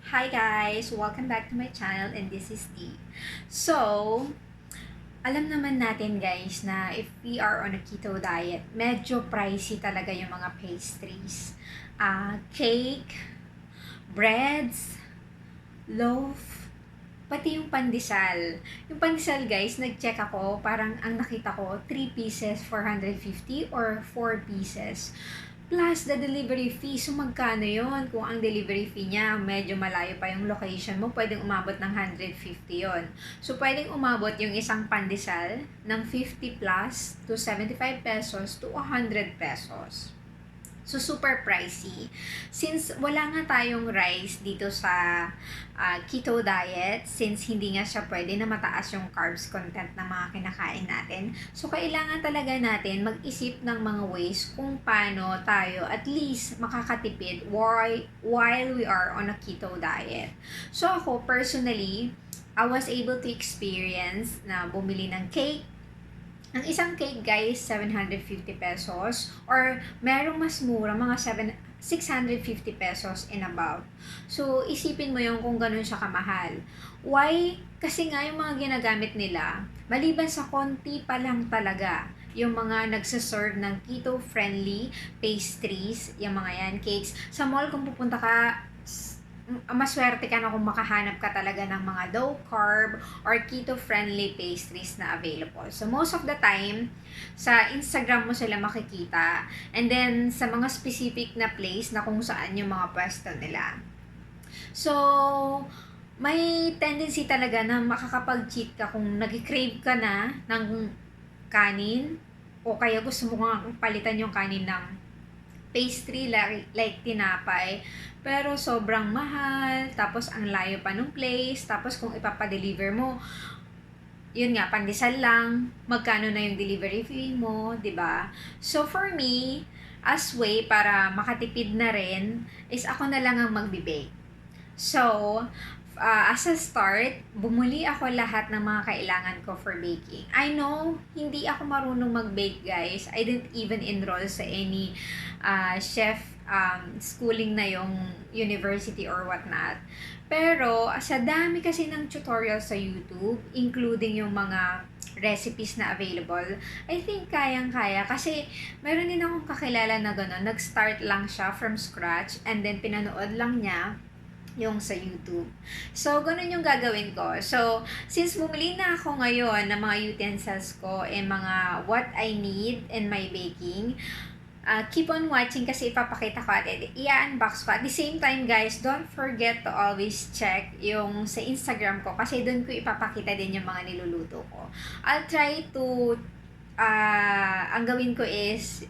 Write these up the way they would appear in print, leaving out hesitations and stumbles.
Hi guys! Welcome back to my channel and this is T. So, alam naman natin guys na if we are on a keto diet, medyo pricey talaga yung mga pastries. Cake, breads, loaf, pati yung pandesal. Yung pandesal guys, nag-check ako, parang ang nakita ko, 3 pieces, 450 or 4 pieces. Plus the delivery fee. So, magkano yun? Kung ang delivery fee niya, medyo malayo pa yung location mo, pwedeng umabot ng 150 yon. So, pwedeng umabot yung isang pandesal ng 50 plus to 75 pesos to 100 pesos. So, super pricey. Since wala nga tayong rice dito sa keto diet, since hindi nga siya pwede na mataas yung carbs content ng mga kinakain natin, so kailangan talaga natin mag-isip ng mga ways kung paano tayo at least makakatipid while we are on a keto diet. So, ako personally, I was able to experience na bumili ng cake. Ang isang cake guys, 750 pesos or merong mas mura, mga 650 pesos and above. So, isipin mo yung kung ganun siya kamahal. Why? Kasi nga yung mga ginagamit nila, maliban sa konti pa lang talaga, yung mga nagsaserve ng keto-friendly pastries, yung mga yan, cakes. Sa mall, kung pupunta ka, maswerte ka na kung makahanap ka talaga ng mga low carb or keto-friendly pastries na available. So, most of the time, sa Instagram mo sila makikita. And then, sa mga specific na place na kung saan yung mga pwesto nila. So, may tendency talaga na makakapag-cheat ka kung nag-crave ka na ng kanin o kaya gusto mo nga palitan yung kanin ng pastry like tinapay, pero sobrang mahal, tapos ang layo pa ng place, tapos kung ipapadeliver mo, yun nga, pandesal lang, magkano na yung delivery fee mo, 'di ba? So for me, as way para makatipid na rin, is ako na lang ang magbe-bake. So, as a start, bumuli ako lahat ng mga kailangan ko for baking. I know, hindi ako marunong mag-bake guys. I didn't even enroll sa any chef schooling na yung university or whatnot. Pero, sa dami kasi ng tutorial sa YouTube, including yung mga recipes na available, I think kayang-kaya. Kasi, meron din akong kakilala na gano'n. Nag-start lang siya from scratch and then pinanood lang niya yung sa YouTube. So, ganun yung gagawin ko. So, since bumili na ako ngayon ng mga utensils ko and mga what I need in my baking, keep on watching kasi ipapakita ko at i-unbox ko. At the same time, guys, don't forget to always check yung sa Instagram ko kasi doon ko ipapakita din yung mga niluluto ko. I'll try to, ang gawin ko is,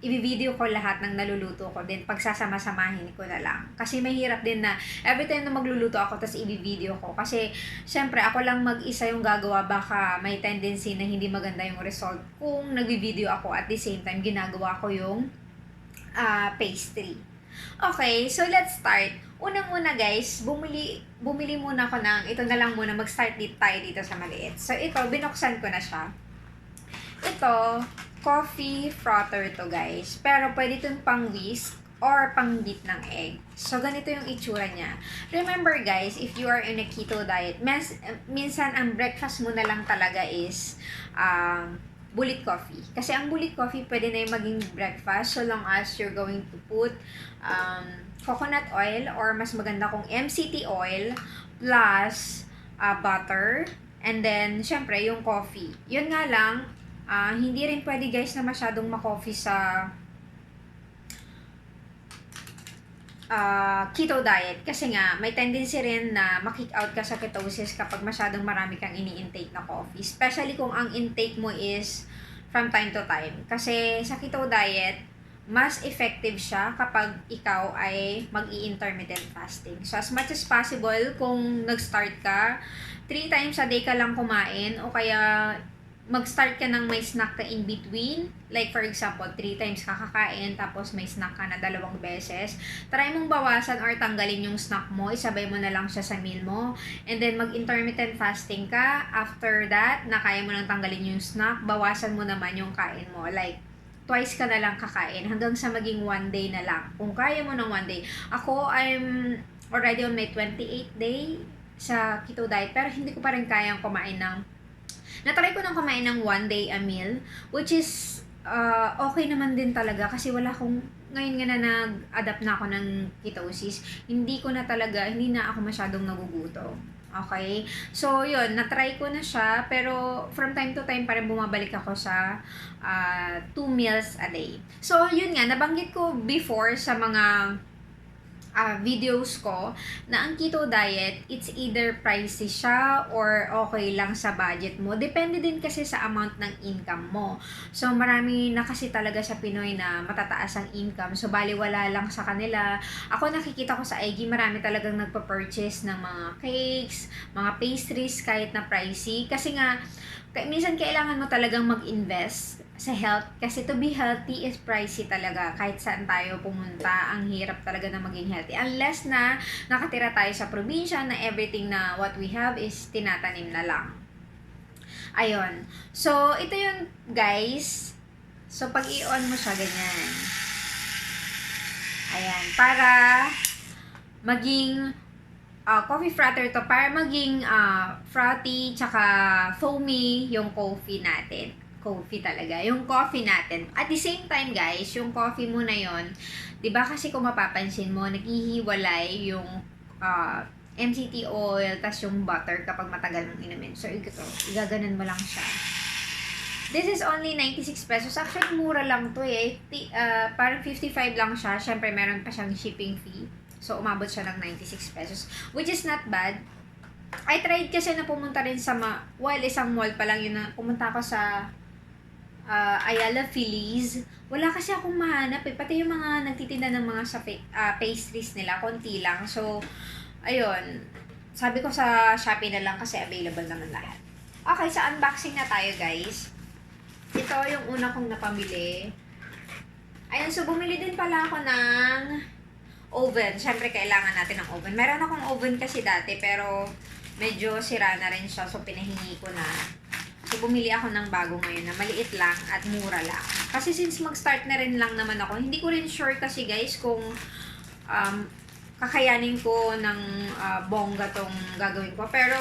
i-video ko lahat ng naluluto ko din pagsasama-samahin ko na lang. Kasi mahirap din na every time na magluluto ako tapos i-video ko. Kasi syempre ako lang mag-isa yung gagawa, baka may tendency na hindi maganda yung result kung nag-video ako at the same time ginagawa ko yung pastry. Okay, so let's start. Unang-una guys, bumili muna ako ng, ito na lang muna, mag-start tayo dito sa maliit. So ito, binuksan ko na siya. Ito, coffee frother to guys. Pero pwede itong pang whisk or pang beat ng egg. So, ganito yung itsura niya. Remember guys, if you are in a keto diet, minsan ang breakfast mo na lang talaga is bullet coffee. Kasi ang bullet coffee pwede na yung maging breakfast so long as you're going to put coconut oil or mas maganda kung MCT oil plus butter and then syempre yung coffee. Yun nga lang, hindi rin pwede guys na masyadong ma-coffee sa keto diet kasi nga may tendency rin na ma-kick out ka sa ketosis kapag masyadong marami kang ini-intake na coffee, especially kung ang intake mo is from time to time. Kasi sa keto diet, mas effective siya kapag ikaw ay mag-i-intermittent fasting. So as much as possible, kung nag-start ka, 3 times a day ka lang kumain o kaya mag-start ka ng may snack ka in between. Like for example, 3 times ka kakain tapos may snack ka na 2 beses. Try mong bawasan or tanggalin yung snack mo. Isabay mo na lang siya sa meal mo. And then mag-intermittent fasting ka. After that, na kaya mo nang tanggalin yung snack, bawasan mo naman yung kain mo. Like, twice ka na lang kakain hanggang sa maging 1 day na lang. Kung kaya mo ng 1 day. Ako, already on my 28th day sa keto diet, pero hindi ko pa rin kayang kumain ng, natry ko nang kumain ng 1 day a meal, which is okay naman din talaga kasi wala akong, ngayon nga na nag-adapt na ako ng ketosis, hindi na ako masyadong nagugutom. Okay? So, yun, natry ko na siya, pero from time to time pa rin bumabalik ako sa 2 meals a day. So, yun nga, nabanggit ko before sa mga videos ko na ang keto diet, it's either pricey siya or okay lang sa budget mo. Depende din kasi sa amount ng income mo. So, marami na kasi talaga sa Pinoy na matataas ang income. So, baliwala lang sa kanila. Ako nakikita ko sa IG, marami talagang nagpa-purchase ng mga cakes, mga pastries kahit na pricey. Kasi nga, minsan kailangan mo talagang mag-invest sa health kasi to be healthy is pricey talaga. Kahit saan tayo pumunta, ang hirap talaga na maging healthy unless na nakatira tayo sa probinsya na everything na what we have is tinatanim na lang. Ayun. So, ito yun guys. So, pag i-on mo siya ganyan. Ayan. Para maging coffee frother to, para maging frothy tsaka foamy yung coffee natin. Coffee talaga, yung coffee natin. At the same time guys, yung coffee mo na yon, 'di ba kasi kung mapapansin mo, naghihiwalay yung MCT oil tas yung butter kapag matagal mong inumin. So ito, igaganon mo lang siya. This is only 96 pesos. Actually, mura lang to eh. Parang 55 lang siya. Syempre, meron pa siyang shipping fee. So, umabot siya ng 96 pesos. Which is not bad. I tried kasi na pumunta rin sa isang mall pa lang yun na pumunta ako sa Ayala Feliz. Wala kasi akong mahanap eh. Pati yung mga nagtitinda ng mga pastries nila, konti lang. So, ayun. Sabi ko sa Shopee na lang kasi available naman lahat. Okay, sa unboxing na tayo guys. Ito yung una kong napamili. Ayun, so bumili din pala ako ng oven. Siyempre, kailangan natin ng oven. Meron akong oven kasi dati, pero medyo sira na rin siya. So, pinahingi ko na. So, bumili ako ng bago ngayon na maliit lang at mura lang. Kasi since mag-start na rin lang naman ako, hindi ko rin sure kasi guys kung kakayanin ko ng bongga tong gagawin ko. Pero,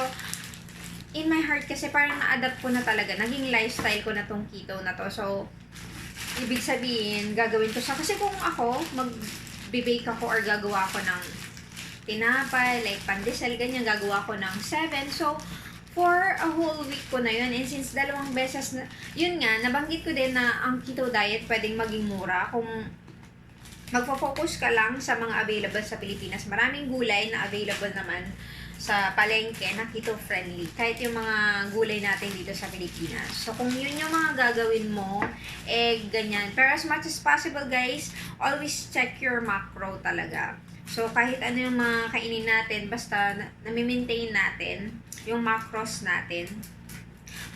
in my heart kasi parang na-adapt ko na talaga. Naging lifestyle ko na tong keto na to. So, ibig sabihin, gagawin ko siya. Kasi kung ako, mag-bake ako or gagawa ako ng tinapay, like pandesal, ganyan, gagawa ko ng 7. So, for a whole week ko na yun. And since 2 beses na, yun nga, nabanggit ko din na ang keto diet pwedeng maging mura kung magpo-focus ka lang sa mga available sa Pilipinas. Maraming gulay na available naman sa palengke na keto-friendly. Kahit yung mga gulay natin dito sa Pilipinas. So, kung yun yung mga gagawin mo, ganyan. Pero as much as possible, guys, always check your macro talaga. So, kahit ano yung mga kainin natin, basta nami-maintain natin yung macros natin.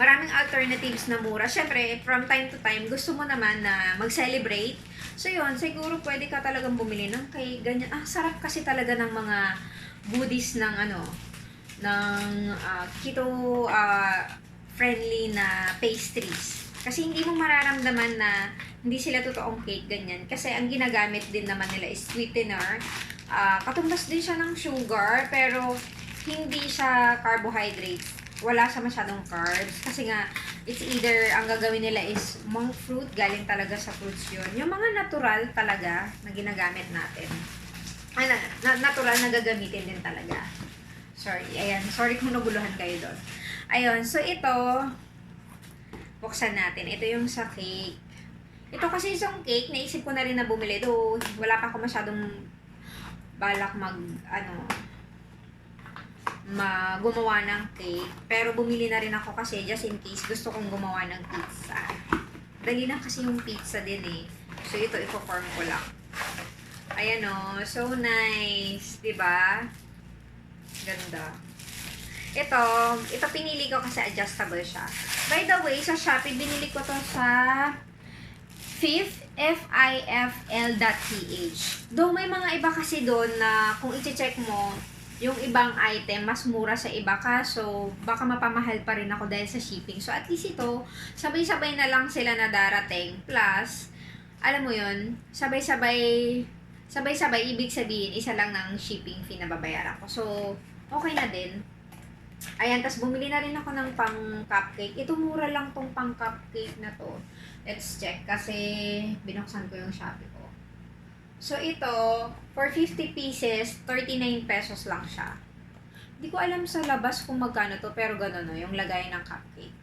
Maraming alternatives na mura. Siyempre, from time to time, gusto mo naman na mag-celebrate. So, yun, siguro pwede ka talagang bumili ng cake, ganyan. Sarap kasi talaga ng mga goodies ng keto friendly na pastries. Kasi hindi mo mararamdaman na hindi sila totoong cake, ganyan. Kasi ang ginagamit din naman nila is sweetener. Katumbas din siya ng sugar, pero hindi siya carbohydrates. Wala siya masyadong carbs. Kasi nga, it's either, ang gagawin nila is monk fruit, galing talaga sa fruits yun. Yung mga natural talaga na ginagamit natin. Natural na gagamitin din talaga. Sorry, ayan. Sorry kung naguluhan kayo doon. Ayun, so ito, buksan natin. Ito yung sa cake. Ito kasi isang cake, naisip ko na rin na bumili. Though, wala pa ako masyadong balak gumawa ng cake. Pero bumili na rin ako kasi just in case gusto kong gumawa ng pizza. Dali lang kasi yung pizza din eh. So, ito, ipo-form ko lang. Ayan o, so nice. Diba? Ganda. Ito pinili ko kasi adjustable siya. By the way, sa Shopee, binili ko to sa fifl.ph. Though may mga iba kasi doon na kung i-check mo, yung ibang item, mas mura sa iba ka. So, baka mapamahal pa rin ako dahil sa shipping. So, at least ito, sabay-sabay na lang sila na darating. Plus, alam mo yun, sabay-sabay sabay-sabay, ibig sabihin, isa lang ng shipping fee na babayaran ko. So, okay na din. Ayan, tas bumili na rin ako ng pang cupcake. Ito, mura lang tong pang cupcake na to. Let's check, kasi binuksan ko yung Shopee ko. So, ito, for 50 pieces, 39 pesos lang siya. Hindi ko alam sa labas kung magkano to, pero gano'n no, yung lagay ng cupcake.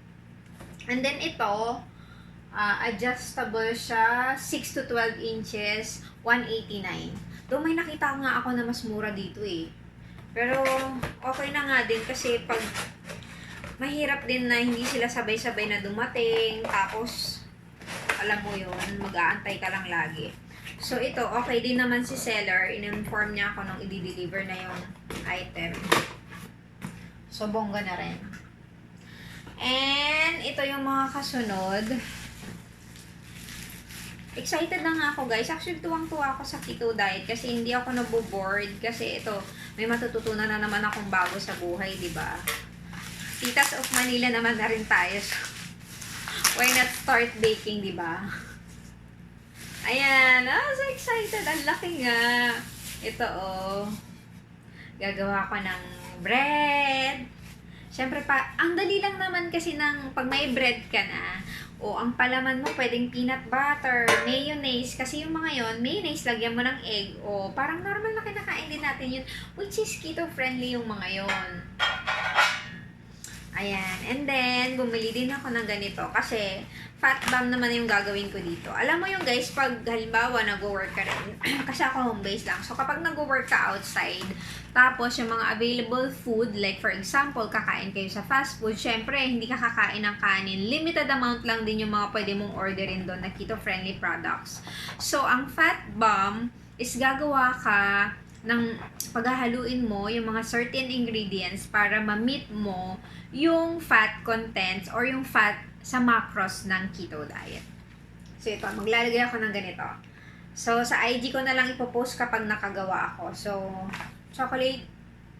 And then ito, adjustable siya, 6 to 12 inches, 189. Though may nakita nga ako na mas mura dito eh. Pero okay na nga din kasi pag mahirap din na hindi sila sabay-sabay na dumating, tapos alam mo yun, mag-aantay ka lang lagi. So ito, okay din naman si seller, in-inform niya ako nung i-deliver na yung item. So bongga na rin. And ito yung mga kasunod. Excited na nga ako guys. Actually, tuwang-tuwa ako sa keto diet kasi hindi ako naboboard. Kasi ito, may matututunan na naman akong bago sa buhay, di ba? Titas of Manila naman na rin tayo. So, why not start baking, di ba? Ayan. So excited. Ang laki nga. Ito, oh. Gagawa ko ng bread. Siyempre pa, ang dali lang naman kasi ng pag may bread ka na, o ang palaman mo pwedeng peanut butter, mayonnaise, kasi yung mga yon, mayonnaise lagyan mo ng egg, o parang normal na kinakain din natin yun, which is keto friendly yung mga yon. Ayan, and then bumili din ako ng ganito kasi fat bomb naman yung gagawin ko dito. Alam mo yung guys, pag halimbawa nag-work ka rin, kasi ako home base lang, so kapag nag-work ka outside, tapos yung mga available food, like for example, kakain kayo sa fast food, syempre hindi ka kakain ng kanin, limited amount lang din yung mga pwede mong orderin doon na keto-friendly products. So, ang fat bomb is gagawa ka ng paghahaluin mo yung mga certain ingredients para ma-meet mo yung fat contents or yung fat sa macros ng keto diet. So, ito, maglalagay ako ng ganito. So, sa IG ko na lang ipopost kapag nakagawa ako. So, chocolate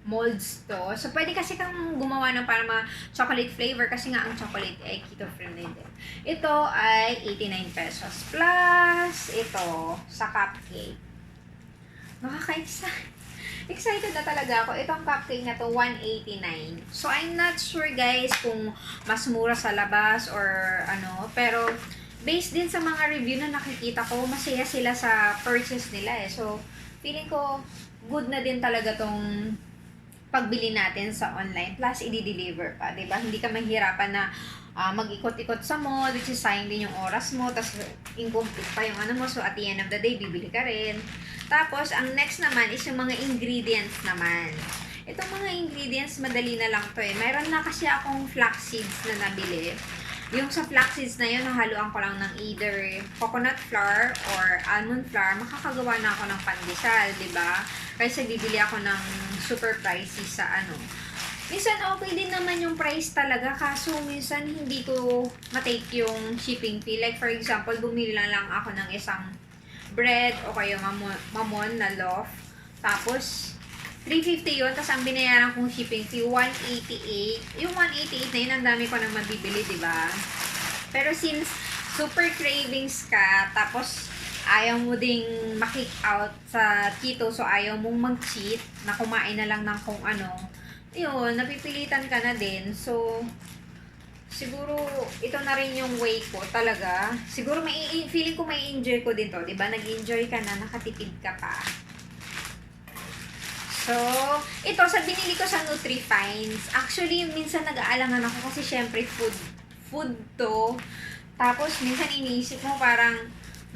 molds to. So, pwede kasi kang gumawa ng para mga chocolate flavor kasi nga ang chocolate ay keto-friendly din. Ito ay 89 pesos plus ito sa cupcake. Nakaka-excite. Excited na talaga ako. Itong cupcake na to, 189. So, I'm not sure guys kung mas mura sa labas or ano. Pero, based din sa mga review na nakikita ko, masaya sila sa purchase nila eh. So, feeling ko, good na din talaga tong pagbili natin sa online. Plus, i-deliver pa. Diba? Hindi ka mahirapan na mag-ikot-ikot sa mall, which is sayang din yung oras mo, tapos incomplete pa yung ano mo, so at the end of the day, bibili ka rin. Tapos, ang next naman is yung mga ingredients naman. Itong mga ingredients, madali na lang to eh. Mayroon na kasi akong flax seeds na nabili. Yung sa flax seeds na yun, nahaluan ko lang ng either coconut flour or almond flour, makakagawa na ako ng pandesal, diba? Kaysa bibili ako ng super pricey sa ano. Minsan okay din naman yung price talaga, kaso minsan hindi ko matake yung shipping fee. Like for example, bumili lang ako ng isang bread o kaya mamon na loaf. Tapos, 350 yun. Tapos ang binayaran kong shipping fee, 188. Yung 188 na yun, ang dami ko nang mabibili, diba? Pero since super cravings ka, tapos ayaw mo ding makick out sa keto, so ayaw mong mag-cheat, na kumain na lang ng kung ano, yun, napipilitan ka na din. So, siguro, ito na rin yung way ko talaga. Siguro, feeling ko may enjoy ko din to. Diba? Nag-enjoy ka na, nakatipid ka pa. So, ito, sa binili ko sa Nutrifines. Actually, minsan nag-aalangan ako kasi syempre food to. Tapos, minsan iniisip mo parang,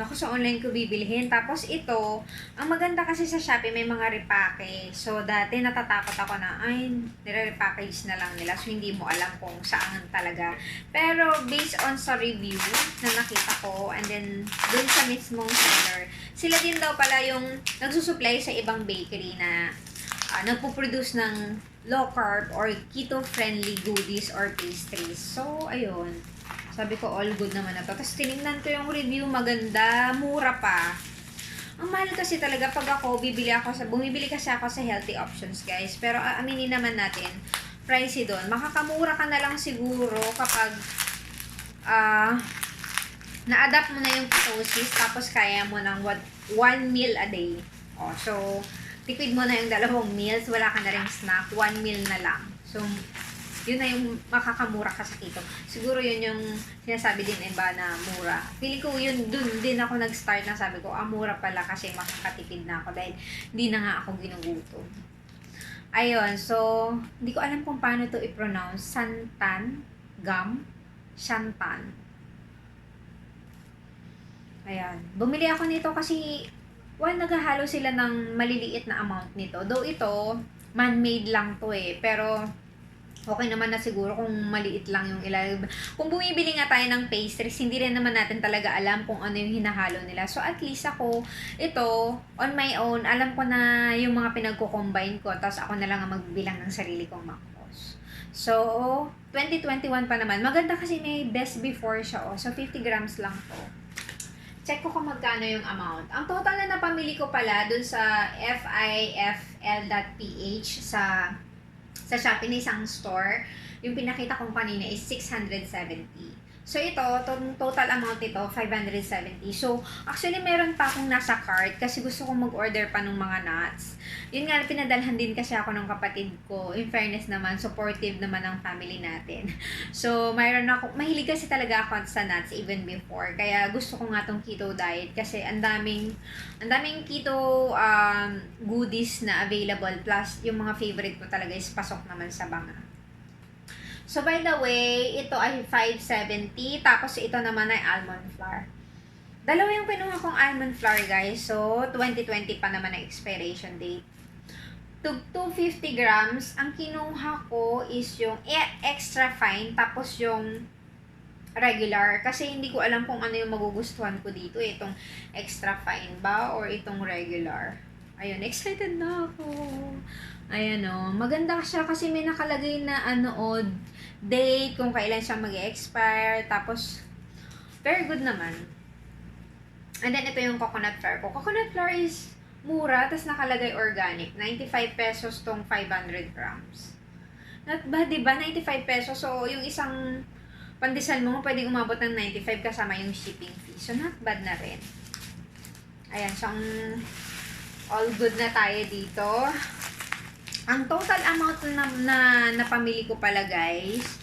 naku, sa online ko bibilihin. Tapos ito, ang maganda kasi sa Shopee, may mga repackage. So, dati natatakot ako na, ay, nire-repackage na lang nila. So, hindi mo alam kung saan talaga. Pero, based on sa review na nakita ko, and then, dun sa mismong seller, sila din daw pala yung nagsusupply sa ibang bakery na nagpo-produce ng low carb or keto-friendly goodies or pastries. So, ayun. Sabi ko, all good naman na to. Tapos tinignan ko yung review, maganda, mura pa. Ang mahal kasi talaga pag bumibili kasi ako sa healthy options, guys. Pero aminin naman natin, pricey doon. Makakamura ka na lang siguro kapag na-adapt mo na yung ketosis, tapos kaya mo ng one meal a day. O, so, tipid mo na yung 2 meals, wala ka na ring snack, 1 meal na lang. So, yun na yung makakamura ka sa keto. Siguro yun yung sinasabi din iba na mura. Feeling ko yun, dun din ako nag-start na sabi ko, mura pala kasi makakatipid na ako dahil hindi na nga ako ginugutom. Ayun, so, hindi ko alam kung paano to i-pronounce. Santan, gum, shantan. Ayan. Bumili ako nito kasi, naghahalo sila ng maliliit na amount nito. Though ito, man-made lang to pero, okay naman na siguro kung maliit lang yung ilalagay. Kung bumibili nga tayo ng pastries, hindi rin naman natin talaga alam kung ano yung hinahalo nila. So, at least ako, ito, on my own, alam ko na yung mga pinagko-combine ko, tapos ako na lang ang magbilang ng sarili kong macros. So, 2021 pa naman. Maganda kasi may best before siya. So, 50 grams lang to. Check ko kung magkano yung amount. Ang total na napamili ko pala dun sa fifl.ph sa Shopee na isang store, yung pinakita kong kanina is 670. So, ito, total amount nito, 570. So, actually, meron pa akong nasa cart kasi gusto kong mag-order pa ng mga nuts. Yun nga, pinadalhan din kasi ako ng kapatid ko. In fairness naman, supportive naman ang family natin. So, mayroon ako, mahilig kasi talaga ako sa nuts even before. Kaya gusto ko nga tong keto diet kasi ang daming keto goodies na available. Plus, yung mga favorite ko talaga is pasok naman sa banga. So, by the way, ito ay 570. Tapos, ito naman ay almond flour. Dalawa yung pinuha kong almond flour, guys. So, 2020 pa naman ang expiration date. 250 grams. Ang kinuha ko is yung extra fine. Tapos, yung regular. Kasi, hindi ko alam kung ano yung magugustuhan ko dito. Itong extra fine ba? Or itong regular. Ayun, excited na ako. Ayan maganda siya kasi may nakalagay na date, kung kailan siya mag-expire. Tapos, very good naman. And then, ito yung coconut flour ko. Coconut flour is mura, tapos nakalagay organic. 95 pesos tong 500 grams. Not bad, diba? 95 pesos. So, yung isang pandesal mo, pwedeng umabot ng 95 kasama yung shipping fee. So, not bad na rin. Ayan, so, all good na tayo dito. Ang total amount na napamili ko pala, guys,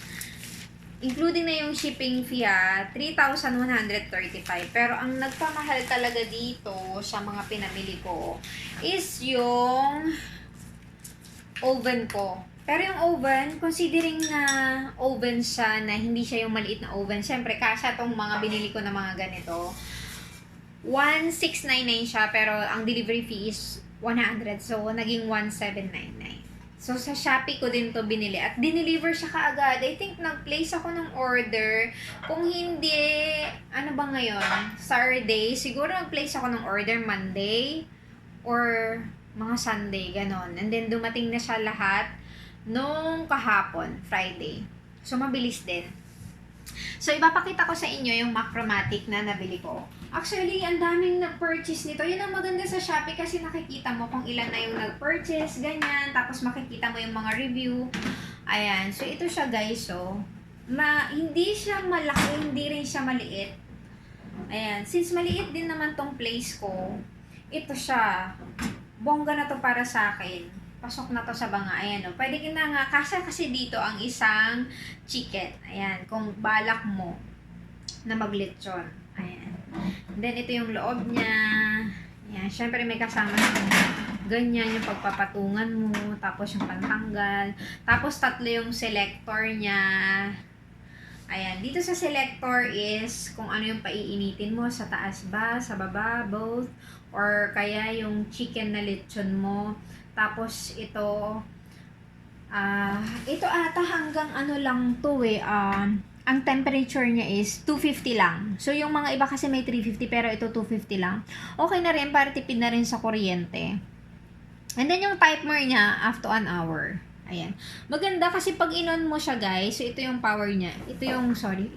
including na yung shipping fee, 3,135. Pero ang nagpamahal talaga dito sa mga pinamili ko is yung oven ko. Pero yung oven, considering na oven siya, na hindi siya yung maliit na oven, syempre, kasya tong mga binili ko na mga ganito. 1,699 siya, pero ang delivery fee is 100. So, naging 1,799. So, sa Shopee ko din to binili. At dineliver siya kaagad. I think nag-place ako ng order. Kung hindi, ano ba ngayon? Saturday. Siguro nag-place ako ng order Monday or mga Sunday, ganon. And then, dumating na siya lahat nung kahapon, Friday. So, mabilis din. So, ipapakita ko sa inyo yung Macromatic na nabili ko. Actually, ang daming nag-purchase nito. Yun ang maganda sa Shopee kasi nakikita mo kung ilan na yung nag-purchase, ganyan. Tapos makikita mo yung mga review. Ayan. So, ito siya, guys. So, hindi siya malaki, hindi rin siya maliit. Ayan. Since maliit din naman tong place ko, ito siya. Bongga na to para sa akin. Pasok na to sa banga. Ayan, pwede ka na nga. Kasi dito ang isang chicken. Ayan. Kung balak mo na maglechon. Ayan. Then, ito yung loob niya. Ayan. Siyempre, may kasama ng ganyan yung pagpapatungan mo. Tapos, yung pantanggal. Tapos, 3 yung selector niya. Ayan. Dito sa selector is kung ano yung paiinitin mo. Sa taas ba? Sa baba? Both? Or kaya yung chicken na lechon mo. Tapos, ito ata hanggang ano lang to ang temperature niya is 250 lang. So, yung mga iba kasi may 350 pero ito 250 lang. Okay na rin, para tipid na rin sa kuryente. And then, yung timer niya after 1 hour. Ayan. Maganda kasi pag inon mo siya, guys, so ito yung power niya. Ito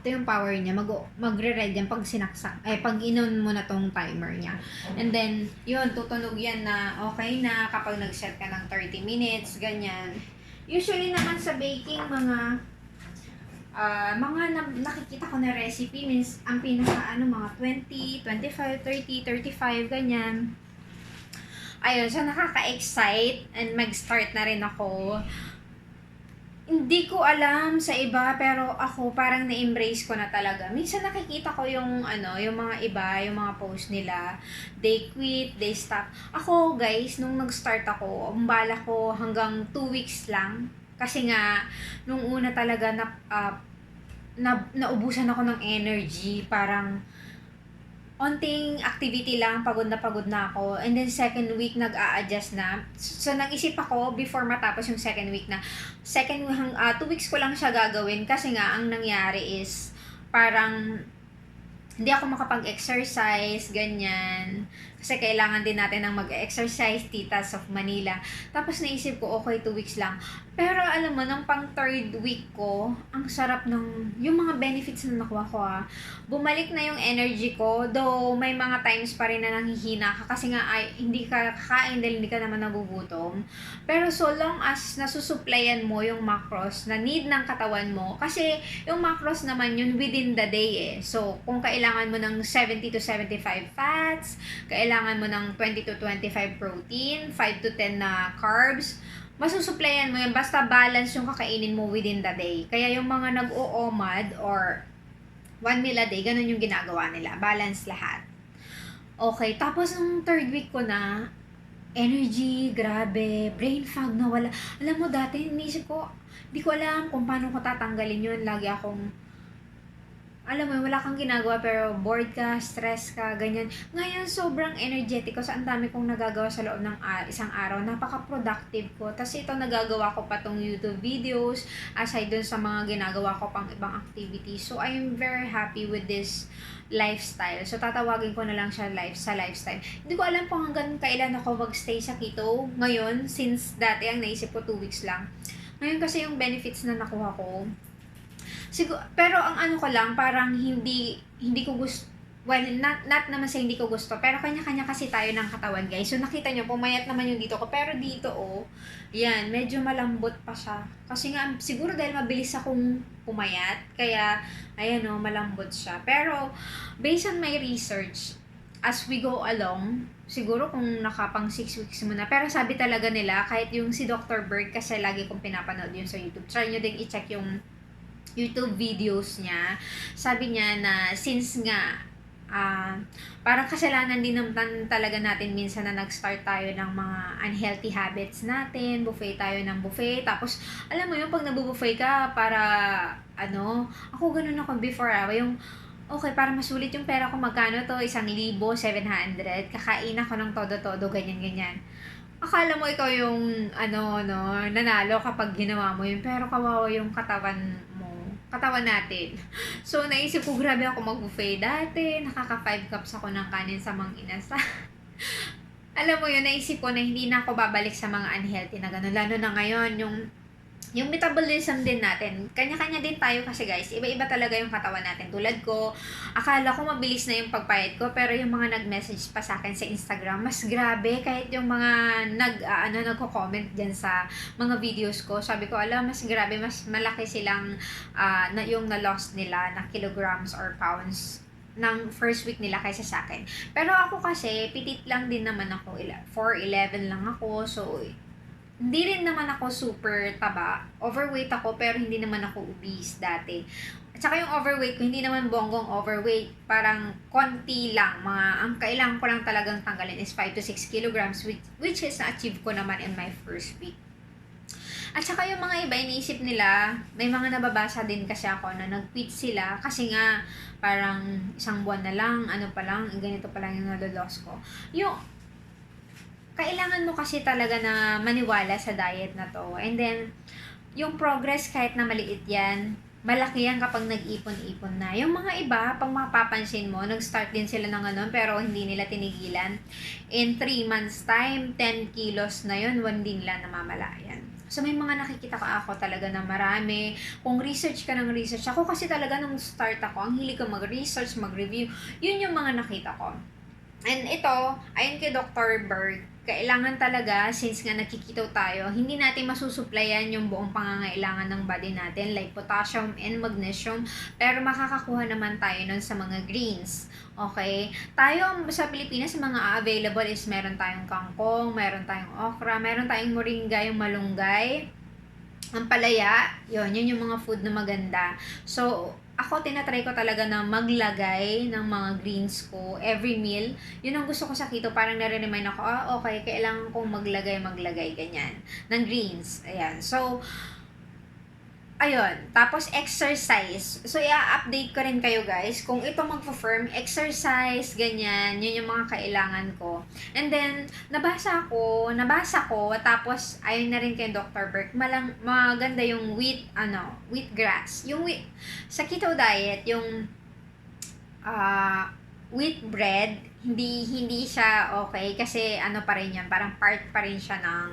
yung power niya. Magre-red yan pag sinaksak. Pag inon mo na tong timer niya. And then, yun, tutunog yan na okay na kapag nag-set ka ng 30 minutes, ganyan. Usually naman sa baking, mga nakikita ko na recipe means ang pinaka mga 20, 25, 30, 35, ganyan. Ayun, so nakaka-excite and mag-start na rin ako. Hindi ko alam sa iba, pero ako parang na-embrace ko na talaga. Minsan nakikita ko yung yung mga iba, yung mga post nila, they quit, they stop. Ako guys, nung nag-start ako, ang bala ko hanggang 2 weeks lang. Kasi nga, nung una talaga naubusan ako ng energy, parang onting activity lang, pagod na ako. And then second week, nag-a-adjust na. So, nag-isip ako before matapos yung second week na 2 weeks ko lang siya gagawin kasi nga, ang nangyari is parang hindi ako makapag-exercise, ganyan. Kasi kailangan din natin ng mag-exercise, titas of Manila. Tapos naisip ko, okay, 2 weeks lang. Pero alam mo, nung pang third week ko, ang sarap yung mga benefits na nakuha ko bumalik na yung energy ko, though may mga times pa rin na nanghihina ka kasi nga hindi ka kakain dahil hindi ka naman nagugutom. Pero so long as nasusuplayan mo yung macros na need ng katawan mo, kasi yung macros naman yun within the day So, kung kailangan mo ng 70 to 75 fats, kailangan mo ng 20 to 25 protein, 5 to 10 na carbs, masusuplayan mo yan basta balance yung kakainin mo within the day. Kaya yung mga nag-o-OMAD or 1 meal a day, ganun yung ginagawa nila. Balance lahat. Okay, tapos nung third week ko na, energy, grabe, brain fog na wala. Alam mo dati, inisip ko, hindi ko alam kung paano ko tatanggalin yun. Lagi akong alam mo, wala kang ginagawa pero bored ka, stress ka, ganyan. Ngayon, sobrang energetic ko. So, ang dami kong nagagawa sa loob ng isang araw. Napaka-productive ko. Tapos ito, nagagawa ko pa tong YouTube videos aside dun sa mga ginagawa ko pang ibang activities. So, I am very happy with this lifestyle. So, tatawagin ko na lang siya sa lifestyle. Hindi ko alam kung hanggang kailan ako mag-stay sa keto. Ngayon, since dati ang naisip ko 2 weeks lang. Ngayon kasi yung benefits na nakuha ko, pero ang ko lang, parang hindi ko gusto, well, not naman sa hindi ko gusto, pero kanya-kanya kasi tayo ng katawan, guys. So, nakita nyo, pumayat naman yung dito ko, pero dito, yan, medyo malambot pa siya. Kasi nga, siguro dahil mabilis akong pumayat, kaya, ayan malambot siya. Pero, based on my research, as we go along, siguro kung nakapang 6 weeks mo na, pero sabi talaga nila, kahit yung si Dr. Berg, kasi lagi kong pinapanood yun sa YouTube, try nyo din i-check yung YouTube videos niya. Sabi niya na since nga parang kasalanan din naman talaga natin minsan na nag-start tayo ng mga unhealthy habits natin, buffet tayo ng buffet, tapos alam mo yung pag nabubuffet ka para ako ganun ako before yung okay, para masulit yung pera ko, magkano to, 1,700, kakain ako ng todo-todo, ganyan-ganyan. Akala mo ikaw yung nanalo kapag ginawa mo yun, pero kawawa yung katawan natin. So, naisip ko, grabe ako mag-buffet dati. Nakaka 5 cups ako ng kanin sa Mang Inasal. Alam mo yun, naisip ko na hindi na ako babalik sa mga unhealthy na gano'n. Lalo na ngayon, yung metabolism din natin, kanya-kanya din tayo kasi guys, iba-iba talaga yung katawan natin. Tulad ko, akala ko mabilis na yung pagpayat ko, pero yung mga nag-message pa sa akin sa Instagram, mas grabe. Kahit yung mga nagko-comment dyan sa mga videos ko, sabi ko, mas grabe, mas malaki silang yung na-lost nila na kilograms or pounds ng first week nila kaysa sa akin. Pero ako kasi, pitit lang din naman ako, 4'11 lang ako, so hindi rin naman ako super taba. Overweight ako, pero hindi naman ako obese dati. At saka yung overweight ko, hindi naman bonggong overweight. Parang konti lang. Ang kailangan ko lang talagang tanggalin is 5 to 6 kilograms, which is na-achieve ko naman in my first week. At saka yung mga iba, iniisip nila, may mga nababasa din kasi ako na nag-quit sila kasi nga parang isang buwan na lang, ganito pa lang yung naloloss ko. Kailangan mo kasi talaga na maniwala sa diet na to. And then, yung progress kahit na maliit yan, malaki yan kapag nag-ipon-ipon na. Yung mga iba, pag mapapansin mo, nag-start din sila ng pero hindi nila tinigilan. In 3 months time, 10 kilos na yun, hindi nila namamalayan. So, may mga nakikita ako talaga na marami. Kung research ka ng research, ako kasi talaga nung start ako, ang hilig ko mag-research, mag-review, yun yung mga nakita ko. And ito, ayon kay Dr. Berg, kailangan talaga, since nga nagkikitaw tayo, hindi natin masusuplayan yung buong pangangailangan ng body natin, like potassium and magnesium, pero makakakuha naman tayo nun sa mga greens. Okay? Tayo sa Pilipinas, mga available is meron tayong kangkong, meron tayong okra, meron tayong moringa, yung malunggay, ang palaya, yun yung mga food na maganda. So, ako tinatry ko talaga na maglagay ng mga greens ko every meal. Yun ang gusto ko sa keto, parang nare-remind ako, okay, kailangan kong maglagay, ganyan, ng greens. Ayan. So, ayun, tapos exercise. So, i-update ko rin kayo guys kung ito magpo-firm, exercise, ganyan, yun yung mga kailangan ko. And then, nabasa ko, tapos ayun na rin kay Dr. Berg, maganda yung wheatgrass. Yung sa keto diet, yung wheat bread, hindi siya okay kasi ano pa rin yan, parang part pa rin siya ng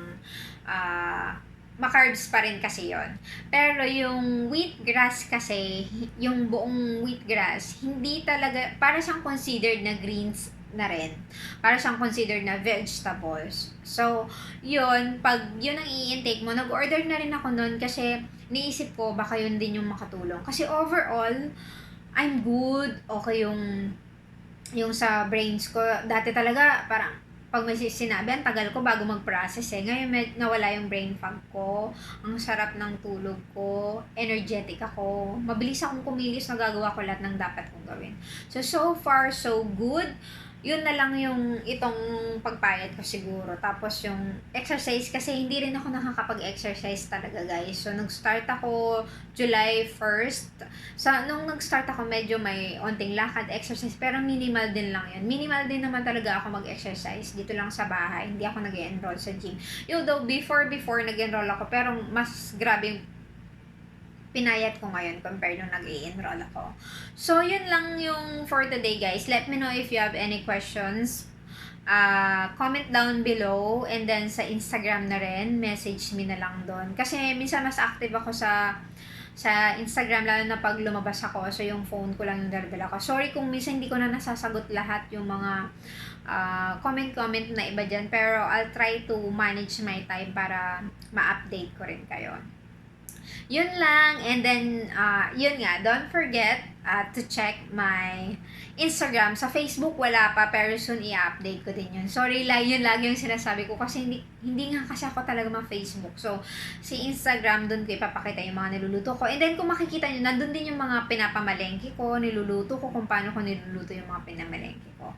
ma-carbs pa rin kasi yon. Pero yung wheatgrass kasi, yung buong wheatgrass, hindi talaga, para siyang considered na greens na rin. Para siyang considered na vegetables. So, yun, pag yun ang i-intake mo, nag-order na rin ako nun kasi niisip ko baka yun din yung makatulong. Kasi overall, I'm good. Okay yung sa brains ko. Dati talaga, parang pag may sinabi, ang tagal ko bago mag-process eh. Ngayon nawala yung brain fog ko, ang sarap ng tulog ko, energetic ako, mabilis akong kumilos, nagagawa ko lahat ng dapat kong gawin. So far, so good. Yun na lang yung itong pagpayat ko siguro. Tapos yung exercise, kasi hindi rin ako nakakapag-exercise talaga guys. So nag-start ako July 1st. Nung nag-start ako, medyo may onting lakad, exercise, pero minimal din lang yun. Minimal din naman talaga ako mag-exercise dito lang sa bahay. Hindi ako nag-enroll sa gym. Though before nag-enroll ako, pero mas grabe yung pinayat ko ngayon compared nung nag-i-enroll ako. So, yun lang yung for today, guys. Let me know if you have any questions. Comment down below, and then sa Instagram na rin, message me na lang doon. Kasi minsan mas active ako sa Instagram, lalo na pag lumabas ako. So, yung phone ko lang yung dala ko. Sorry kung minsan hindi ko na nasasagot lahat yung mga comment na iba dyan. Pero, I'll try to manage my time para ma-update ko rin kayo. Yun lang. And then, yun nga, don't forget to check my Instagram. Sa Facebook, wala pa, pero soon i-update ko din yun. Sorry lang, yun lagi yung sinasabi ko kasi hindi nga kasi ako talaga ma-Facebook. So, si Instagram, doon ko ipapakita yung mga niluluto ko. And then, kung makikita nyo, nandun din yung mga pinapamalengke ko, niluluto ko, kung paano ko niluluto yung mga pinamalengke ko.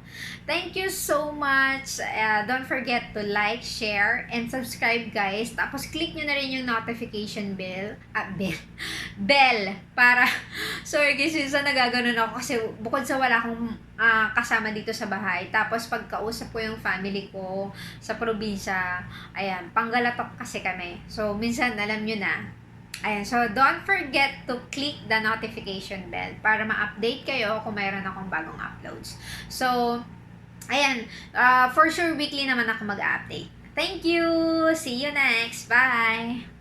Thank you so much. Don't forget to like, share, and subscribe, guys. Tapos, click nyo na rin yung notification bell para sorry guys, minsan nagaganon ako kasi bukod sa wala akong kasama dito sa bahay, tapos pagkausap ko yung family ko sa probinsya, ayan, panggalatok kasi kami, so minsan alam nyo na. Ayan, so don't forget to click the notification bell para ma-update kayo kung mayroon akong bagong uploads. So ayan, for sure weekly naman ako mag-update. Thank you! See you next! Bye!